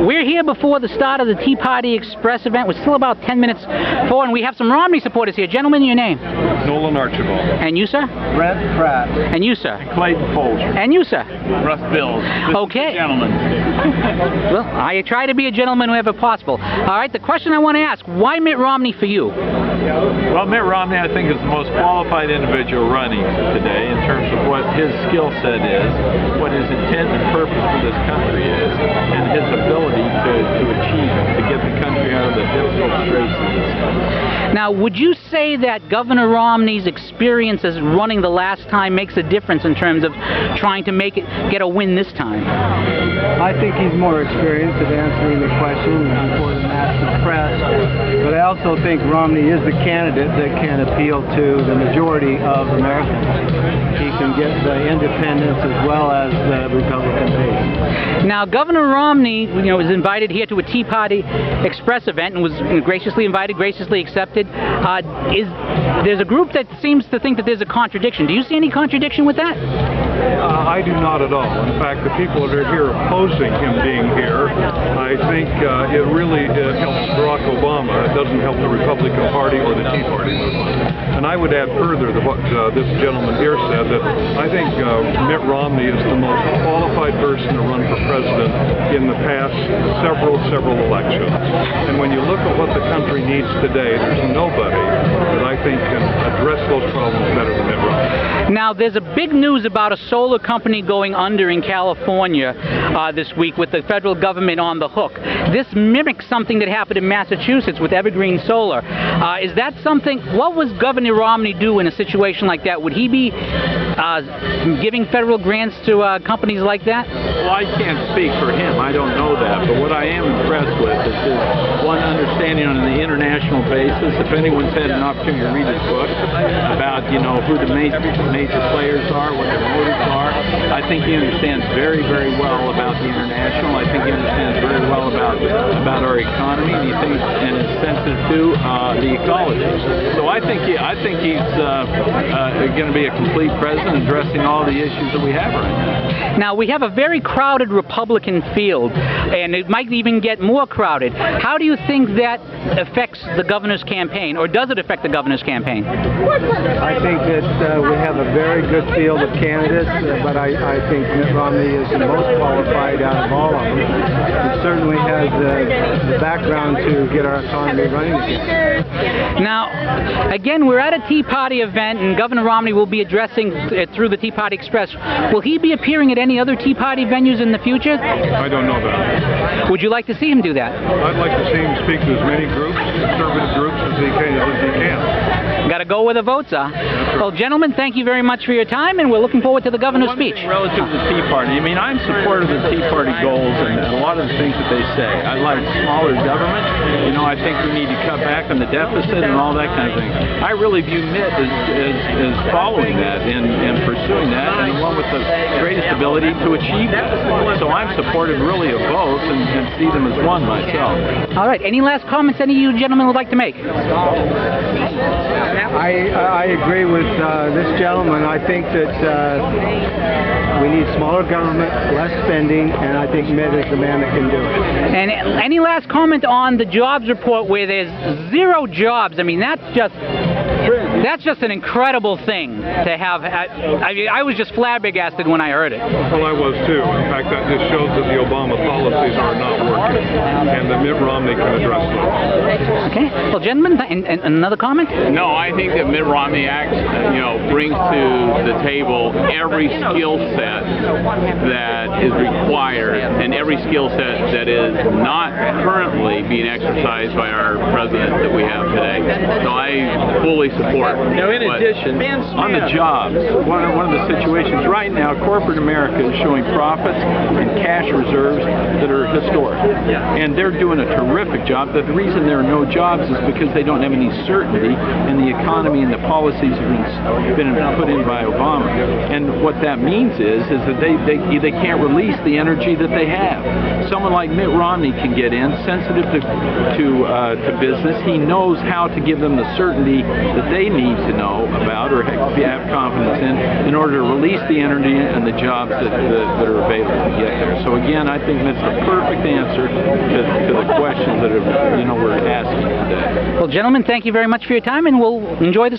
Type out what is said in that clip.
We're here before the start of the Tea Party Express event. We're still about 10 minutes forward, and we have some Romney supporters here. Gentlemen, your name? Nolan Archibald. And you, sir? Brent Pratt. And you, sir? Clayton Folger. And you, sir? Russ Bills. Okay. Gentlemen. Well, I try to be a gentleman whenever possible. All right, the question I want to ask, why Mitt Romney for you? Well, Mitt Romney, I think, is the most qualified individual running today in terms of what his skill set is, what his intent and purpose for this country is, and his ability to achieve it, to get the country out of the difficult straits in this country. Now, would you say that Governor Romney's experience as running the last time makes a difference in terms of trying to get a win this time? I think he's more experienced at answering the question before the national press, but I also think Romney is the candidate that can appeal to the majority of Americans. He can get the independents as well as the Republican base. Now, Governor Romney, was invited here to a Tea Party Express event and was graciously invited, graciously accepted. There's a group that seems to think that there's a contradiction. Do you see any contradiction with that? I do not at all. In fact, the people that are here opposing him being here, I think it really helps Barack Obama. It doesn't help the Republican Party or the Tea Party movement. And I would add further to what this gentleman here said, that I think Mitt Romney is the most qualified person to run for president in the past several elections. And when you look at what the country needs today, there's nobody that I think can address those problems better than Mitt Romney. Now, there's a big news about a solar company going under in California this week with the federal government on the hook. This mimics something that happened in Massachusetts with Evergreen Solar. Is that something, what would Governor Romney do in a situation like that? Would he be giving federal grants to companies like that? Well, I can't speak for him. I don't know that. But what I am impressed with is his understanding on the international basis. If anyone's had an opportunity to read his book about, who the major players are, what their motives are, I think he understands very, very well about the international. I think he understands very well about our economy, and is sensitive to the ecology. So I think he's going to be a complete president addressing all the issues that we have right now. Now, we have a very crowded Republican field, and it might even get more crowded. How do you think that affects the governor's campaign, or does it affect the governor's campaign? I think that we have a very good field of candidates, but I think Mitt Romney is the most qualified out of all of them. He certainly has the background to get our economy running again. Now, again, we're at a Tea Party event, and Governor Romney will be addressing it through the Tea Party Express. Will he be appearing at any other Tea Party venues in the future? I don't know that. Would you like to see him do that? I'd like to see him speak to as many groups, conservative groups, as he can. Got to go where the votes are. Well, gentlemen, thank you very much for your time, and we're looking forward to the governor's speech. Relative to the Tea Party, I'm supportive of the Tea Party goals and a lot of the things that they say. I like smaller government. I think we need to cut back on the deficit and all that kind of thing. I really view Mitt as following that and pursuing that, and the one with the greatest ability to achieve that. So I'm supportive really of both and see them as one myself. All right. Any last comments any of you gentlemen would like to make? I agree with this gentleman. I think that we need smaller government, less spending, and I think Mitt is the man that can do it. And any last comment on the jobs report where there's 0 jobs? That's just an incredible thing to have. I was just flabbergasted when I heard it. Well, I was too. In fact, that just shows that the Obama policies are not working, and that Mitt Romney can address them. Okay. Well, gentlemen, and another comment? No, I think that Mitt Romney brings to the table every skill set that is required and every skill set that is not currently being exercised by our president that we have today. So I fully support. Now, in addition, on the jobs, one of the situations right now, corporate America is showing profits and cash reserves that are historic. And they're doing a terrific job. The reason there are no jobs is because they don't have any certainty in the economy and the policies have been put in by Obama. And what that means is that they can't release the energy that they have. Someone like Mitt Romney can get in, sensitive to business. He knows how to give them the certainty that they need need to know about or have confidence in order to release the energy and the jobs that are available to get there. So again, I think that's the perfect answer to the questions that we're asking today. Well, gentlemen, thank you very much for your time, and we'll enjoy this